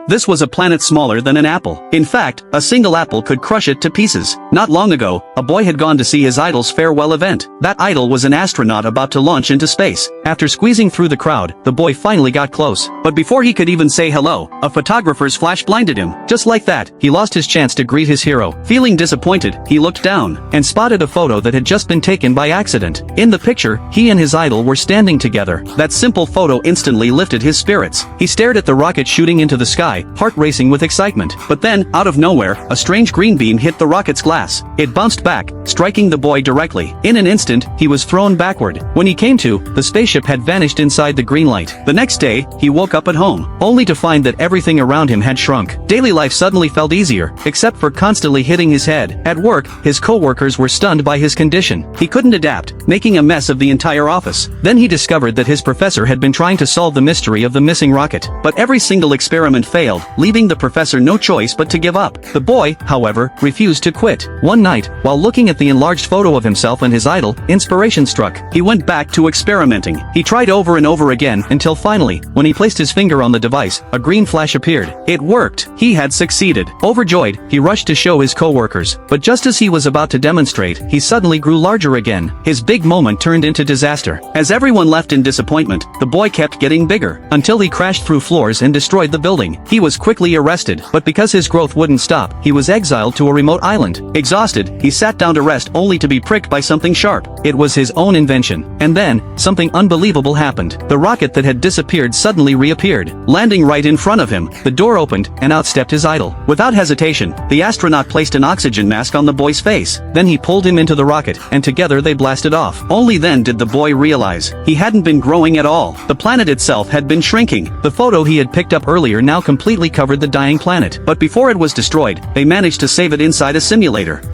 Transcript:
This was a planet smaller than an apple. In fact, a single apple could crush it to pieces. Not long ago, a boy had gone to see his idol's farewell event. That idol was an astronaut about to launch into space. After squeezing through the crowd, the boy finally got close. But before he could even say hello, a photographer's flash blinded him. Just like that, he lost his chance to greet his hero. Feeling disappointed, he looked down and spotted a photo that had just been taken by accident. In the picture, he and his idol were standing together. That simple photo instantly lifted his spirits. He stared at the rocket shooting into the sky, heart racing with excitement. But then, out of nowhere, a strange green beam hit the rocket's glass. It bounced back, striking the boy directly. In an instant, he was thrown backward. When he came to, the spaceship had vanished inside the green light. The next day, he woke up at home, only to find that everything around him had shrunk. Daily life suddenly felt easier, except for constantly hitting his head. At work, his co-workers were stunned by his condition. He couldn't adapt, making a mess of the entire office. Then he discovered that his professor had been trying to solve the mystery of the missing rocket. But every single experiment failed, leaving the professor no choice but to give up. The boy, however, refused to quit. One night, while looking at the enlarged photo of himself and his idol, inspiration struck. He went back to experimenting. He tried over and over again until finally, when he placed his finger on the device, a green flash appeared. It worked. He had succeeded. Overjoyed, he rushed to show his co-workers. But just as he was about to demonstrate, he suddenly grew larger again. His big moment turned into disaster. As everyone left in disappointment, the boy kept getting bigger, until he crashed through floors and destroyed the building. He was quickly arrested, but because his growth wouldn't stop, he was exiled to a remote island. Exhausted, he sat down to rest only to be pricked by something sharp. It was his own invention. And then, something unbelievable happened. The rocket that had disappeared suddenly reappeared. Landing right in front of him, the door opened, and out stepped his idol. Without hesitation, the astronaut placed an oxygen mask on the boy's face. Then he pulled him into the rocket, and together they blasted off. Only then did the boy realize he hadn't been growing at all. The planet itself had been shrinking. The photo he had picked up earlier now completely covered the dying planet. But before it was destroyed, they managed to save it inside a simulator.